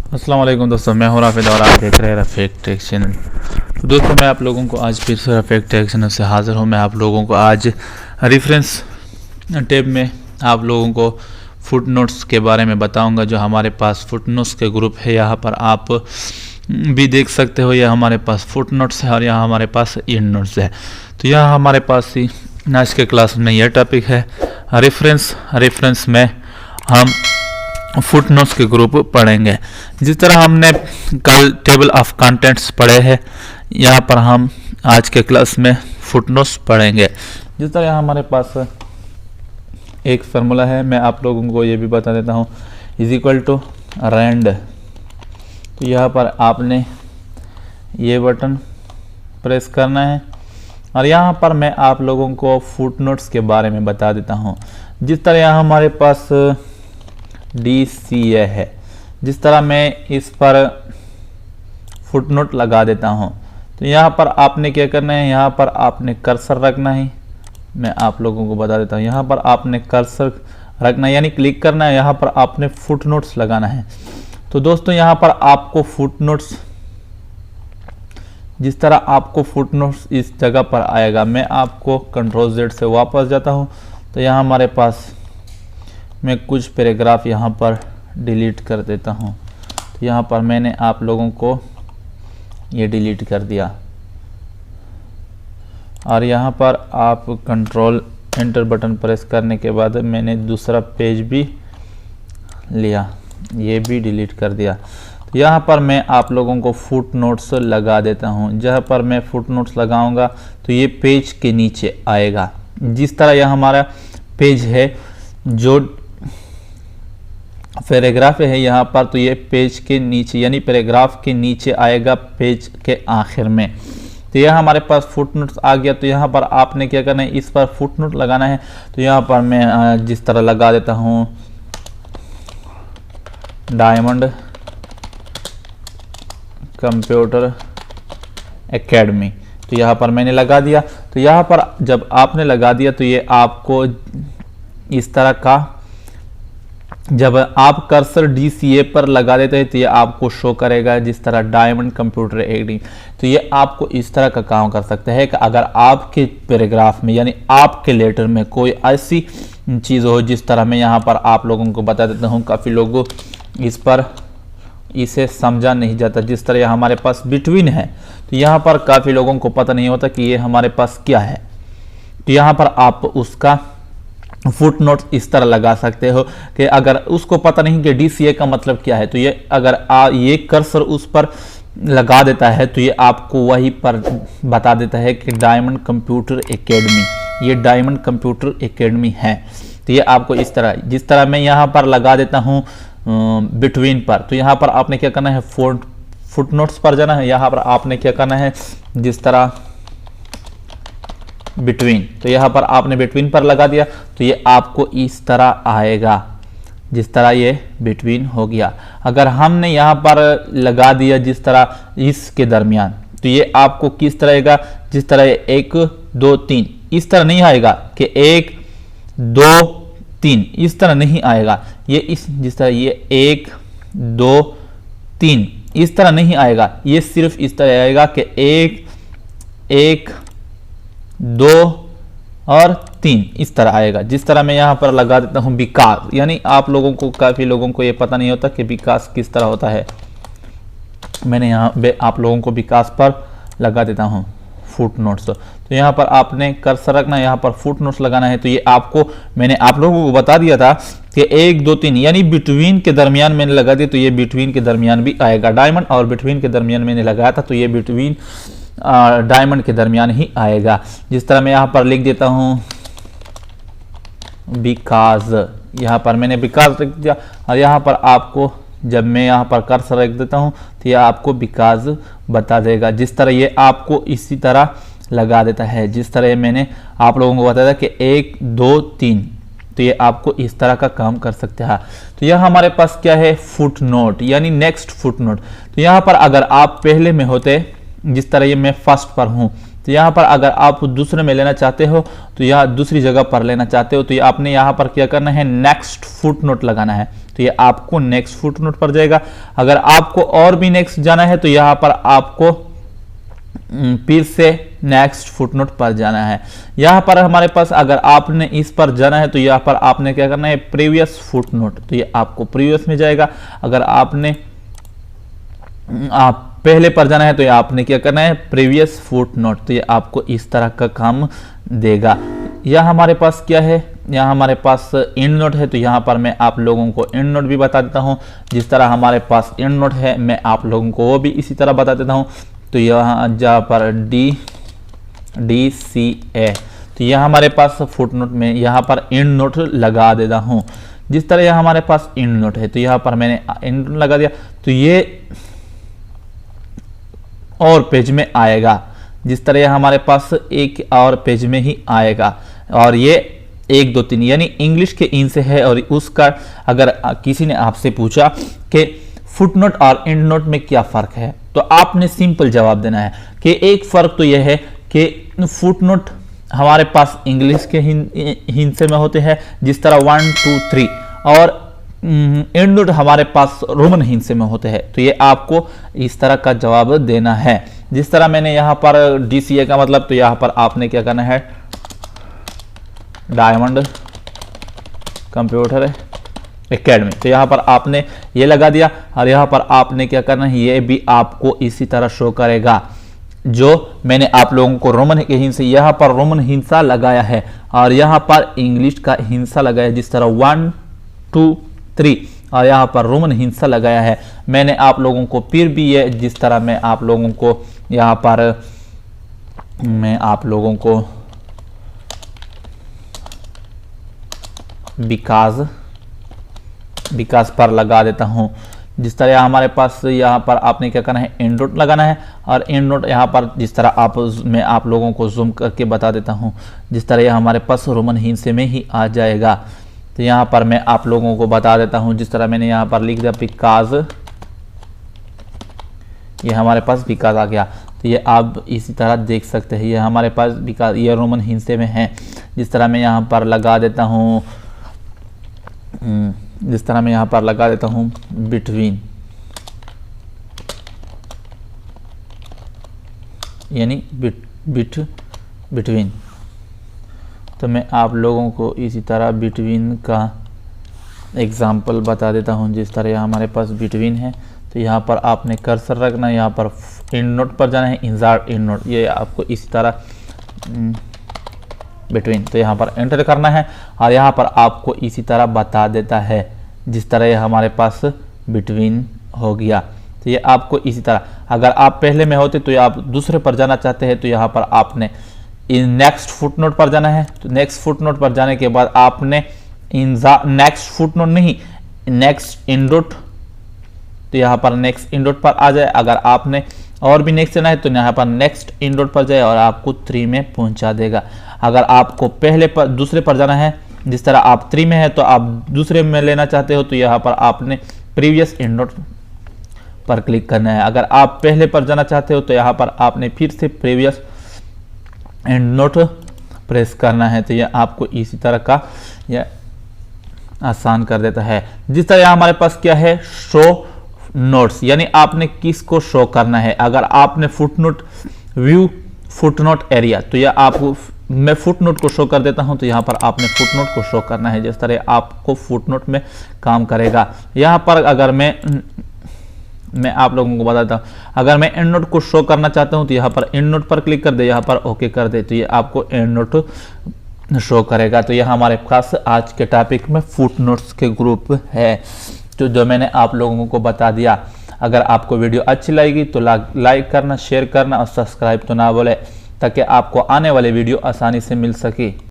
अस्सलाम वालेकुम दोस्तों, मैं हूं राफिद और आप देख रहे हैं रफ़ीक टेक चैनल। तो दोस्तों, मैं आप लोगों को आज फिर से रफ़ीक टेक चैनल से हाज़िर हूं। मैं आप लोगों को आज रेफरेंस टैब में आप लोगों को फुट नोट्स के बारे में बताऊंगा। जो हमारे पास फुट नोट्स के ग्रुप है, यहाँ पर आप भी देख सकते हो। यह हमारे पास फुट नोट्स है और यहाँ हमारे पास एंड नोट्स है। तो यहाँ हमारे पास ही आज के क्लास में यह टॉपिक है रेफरेंस में हम फुट नोट्स के ग्रुप पढ़ेंगे। जिस तरह हमने कल टेबल ऑफ कंटेंट्स पढ़े हैं, यहाँ पर हम आज के क्लास में फुट नोट्स पढ़ेंगे। जिस तरह हमारे पास एक फार्मूला है, मैं आप लोगों को ये भी बता देता हूँ, इज इक्वल टू रैंड। तो यहाँ पर आपने ये बटन प्रेस करना है और यहाँ पर मैं आप लोगों को फुट नोट्स के बारे में बता देता हूँ। जिस तरह यहाँ हमारे पास DCA है, जिस तरह मैं इस पर फुटनोट लगा देता हूं, तो यहाँ पर आपने क्या करना है, यहाँ पर आपने कर्सर रखना है। मैं आप लोगों को बता देता हूं, यहाँ पर आपने कर्सर रखना है यानी क्लिक करना है, यहाँ पर आपने फुटनोट्स लगाना है। तो दोस्तों, यहाँ पर आपको फुटनोट्स, जिस तरह आपको फुटनोट्स इस जगह पर आएगा, मैं आपको Ctrl+Z से वापस जाता हूँ। तो यहाँ हमारे पास मैं कुछ पैराग्राफ यहाँ पर डिलीट कर देता हूँ। तो यहाँ पर मैंने आप लोगों को ये डिलीट कर दिया और यहाँ पर आप कंट्रोल एंटर बटन प्रेस करने के बाद मैंने दूसरा पेज भी लिया, ये भी डिलीट कर दिया। तो यहाँ पर मैं आप लोगों को फुट नोट्स लगा देता हूँ। जहाँ पर मैं फुट नोट्स लगाऊंगा तो ये पेज के नीचे आएगा। जिस तरह यह हमारा पेज है, जो पैराग्राफ है यहाँ पर, तो ये पेज के नीचे यानी पैराग्राफ के नीचे आएगा, पेज के आखिर में। तो यह हमारे पास फुटनोट्स आ गया। तो यहाँ पर आपने क्या करना है, इस पर फुटनोट लगाना है। तो यहाँ पर मैं जिस तरह लगा देता हूँ, डायमंड कंप्यूटर एकेडमी। तो यहाँ पर मैंने लगा दिया। तो यहाँ पर जब आपने लगा दिया तो ये आपको इस तरह का, जब आप कर्सर DCA पर लगा देते हैं तो ये आपको शो करेगा जिस तरह डायमंड कंप्यूटर एकेडमी। तो ये आपको इस तरह का काम कर सकते हैं कि अगर आपके पैराग्राफ में यानी आपके लेटर में कोई ऐसी चीज़ हो, जिस तरह मैं यहाँ पर आप लोगों को बता देता हूँ, काफ़ी लोगों इसे समझा नहीं जाता। जिस तरह हमारे पास बिटवीन है, तो यहाँ पर काफ़ी लोगों को पता नहीं होता कि ये हमारे पास क्या है। तो यहाँ पर आप उसका फुट नोट इस तरह लगा सकते हो कि अगर उसको पता नहीं कि DCA का मतलब क्या है, तो ये अगर ये कर्सर उस पर लगा देता है तो ये आपको वहीं पर बता देता है कि डायमंड कंप्यूटर एकेडमी, ये डायमंड कंप्यूटर एकेडमी है। तो ये आपको इस तरह, जिस तरह मैं यहाँ पर लगा देता हूँ बिटवीन पर, तो यहाँ पर आपने क्या करना है, फुट नोट्स पर जाना है। यहाँ पर आपने क्या करना है, जिस तरह बिटवीन, तो यहाँ पर आपने बिटवीन पर लगा दिया तो ये आपको इस तरह आएगा, जिस तरह ये बिटवीन हो गया। अगर हमने यहाँ पर लगा दिया जिस तरह इसके दरमियान, तो ये आपको किस तरह आएगा, जिस तरह 1 2 3 इस तरह नहीं आएगा कि 1 2 3 इस तरह नहीं आएगा। ये जिस तरह ये 1 2 3 इस तरह नहीं आएगा। ये सिर्फ इस तरह आएगा कि 1 1 2 और 3 इस तरह आएगा। जिस तरह मैं यहाँ पर लगा देता हूँ विकास, यानी आप लोगों को, काफ़ी लोगों को ये पता नहीं होता कि विकास किस तरह होता है। मैंने यहाँ आप लोगों को विकास पर लगा देता हूँ फुट नोट्स। तो यहाँ पर आपने कर्सर रखना है, यहाँ पर फुट नोट्स लगाना है। तो ये आपको, मैंने आप लोगों को बता दिया था कि 1 2 3 यानी बिटवीन के दरमियान मैंने लगा दिया, तो ये बिटवीन के दरमियान भी आएगा। डायमंड और बिटवीन के दरमियान मैंने लगाया था, तो ये बिटवीन डायमंड के दरमियान ही आएगा। जिस तरह मैं यहाँ पर लिख देता हूँ बिकॉज, यहाँ पर मैंने बिकॉज लिख दिया और यहाँ पर आपको, जब मैं यहाँ पर कर्सर रख देता हूँ तो ये आपको बिकॉज बता देगा। जिस तरह ये आपको इसी तरह लगा देता है, जिस तरह मैंने आप लोगों को बताया था कि 1 2 3, तो ये आपको इस तरह का काम कर सकते हैं। तो यह हमारे पास क्या है, फुट नोट यानी नेक्स्ट फुट नोट। तो यहाँ पर अगर आप पहले में होते, जिस तरह ये मैं फर्स्ट पर हूँ, तो यहाँ पर अगर आप दूसरे में लेना चाहते हो, तो यहाँ दूसरी जगह पर लेना चाहते हो, तो ये आपने यहाँ पर क्या करना है, नेक्स्ट फुट नोट लगाना है। तो ये आपको नेक्स्ट फुटनोट पर जाएगा। अगर आपको और भी नेक्स्ट जाना है तो यहाँ पर आपको फिर से नेक्स्ट फुटनोट पर जाना है। यहाँ पर हमारे पास अगर आपने इस पर जाना है तो यहाँ पर आपने क्या करना है, प्रीवियस फुटनोट, तो ये आपको प्रीवियस में जाएगा। अगर आपने आप पहले पर जाना है तो ये आपने क्या करना है, प्रीवियस फुटनोट, तो ये आपको इस तरह का काम देगा। यह हमारे पास क्या है, यहाँ हमारे पास एंड नोट है, तो यहाँ पर मैं आप लोगों को एंड नोट भी बता देता हूँ। जिस तरह हमारे पास एंड नोट है मैं आप लोगों को वो भी इसी तरह बता देता हूँ। तो यहाँ जहाँ पर डी सी ए, तो यह हमारे पास फुटनोट में यहाँ पर एंड नोट लगा देता हूँ। जिस तरह यहाँ हमारे पास एंड नोट है तो यहाँ पर मैंने एंड नोट लगा दिया, तो ये और पेज में आएगा। जिस तरह यह हमारे पास एक और पेज में ही आएगा, और ये 1 2 3 यानी इंग्लिश के इन से है। और उसका अगर किसी ने आपसे पूछा कि फुटनोट और एंड नोट में क्या फ़र्क है, तो आपने सिंपल जवाब देना है कि एक फ़र्क तो यह है कि फुटनोट हमारे पास इंग्लिश के हिंसे में होते हैं जिस तरह 1 2 3, और एंड नोट हमारे पास रोमन हिंसे में होते हैं। तो ये आपको इस तरह का जवाब देना है। जिस तरह मैंने यहाँ पर DCA का मतलब, तो यहाँ पर आपने क्या करना है, डायमंड कंप्यूटर एकेडमी, तो यहाँ पर आपने ये लगा दिया। और यहाँ पर आपने क्या करना है, ये भी आपको इसी तरह शो करेगा जो मैंने आप लोगों को रोमन के हिंसा, यहाँ पर रोमन हिंसा लगाया है और यहाँ पर इंग्लिश का हिंसा लगाया, जिस तरह 1 2 3, और यहाँ पर रोमन हिंसा लगाया है। मैंने आप लोगों को फिर भी ये, जिस तरह मैं आप लोगों को यहाँ पर मैं आप लोगों को बिकॉज पर लगा देता हूँ। जिस तरह हमारे पास यहाँ पर आपने क्या करना है, एंड नोट लगाना है। और एंड नोट यहाँ पर जिस तरह मैं आप लोगों को जूम करके बता देता हूँ, जिस तरह यह हमारे पास रोमन हिंसे में ही आ जाएगा। तो यहाँ पर मैं आप लोगों को बता देता हूँ, जिस तरह मैंने यहाँ पर लिख दिया बिकॉज, ये हमारे पास बिकॉज आ गया। तो ये आप इसी तरह देख सकते हैं, ये हमारे पास बिकॉज ये रोमन हिंसे में है। जिस तरह मैं यहाँ पर लगा देता हूँ, जिस तरह मैं यहाँ पर लगा देता हूँ बिटवीन, यानी बिटवीन, तो मैं आप लोगों को इसी तरह बिटवीन का एग्जाम्पल बता देता हूं। जिस तरह हमारे पास बिटवीन है तो यहाँ पर आपने कर्सर रखना, यहाँ पर एंड नोट पर जाना है, इंसर्ट एंड नोट, ये आपको इसी तरह बिटवीन, तो यहाँ पर एंटर करना है और यहाँ पर आपको इसी तरह बता देता है। जिस तरह ये हमारे पास बिटवीन हो गया, तो ये आपको इसी तरह, अगर आप पहले में होते तो आप दूसरे पर जाना चाहते हैं तो यहाँ पर आपने नेक्स्ट फुटनोट पर जाना है। तो नेक्स्ट फुटनोट पर जाने के बाद आपने नेक्स्ट फुटनोट नहीं, नेक्स्ट इंडोट, तो यहाँ पर नेक्स्ट इंडोट पर आ जाए। अगर आपने और भी नेक्स्ट जाना है तो यहाँ पर नेक्स्ट इंडोट पर जाए और आपको 3 में पहुंचा देगा। अगर आपको पहले पर दूसरे पर जाना है, जिस तरह आप 3 में है तो आप दूसरे में लेना चाहते हो तो यहाँ पर आपने प्रीवियस इंडोट पर क्लिक करना है। अगर आप पहले पर जाना चाहते हो तो यहाँ पर आपने फिर से प्रीवियस एंड नोट प्रेस करना है। तो यह आपको इसी तरह का यह आसान कर देता है। जिस तरह हमारे पास क्या है, शो नोट्स, यानी आपने किसको शो करना है। अगर आपने फुटनोट व्यू फुटनोट एरिया, तो यह आपको, मैं फुटनोट को शो कर देता हूं, तो यहाँ पर आपने फुटनोट को शो करना है। जिस तरह आपको फुटनोट में काम करेगा। यहाँ पर अगर मैं आप लोगों को बताता हूँ, अगर मैं एंड नोट को शो करना चाहता हूँ तो यहाँ पर एंड नोट पर क्लिक कर दे, यहाँ पर ओके कर दे, तो ये आपको एंड नोट शो करेगा। तो यह हमारे पास आज के टॉपिक में फुट नोट्स के ग्रुप है, तो जो मैंने आप लोगों को बता दिया। अगर आपको वीडियो अच्छी लगेगी तो लाइक करना, शेयर करना और सब्सक्राइब तो ना बोले, ताकि आपको आने वाले वीडियो आसानी से मिल सके।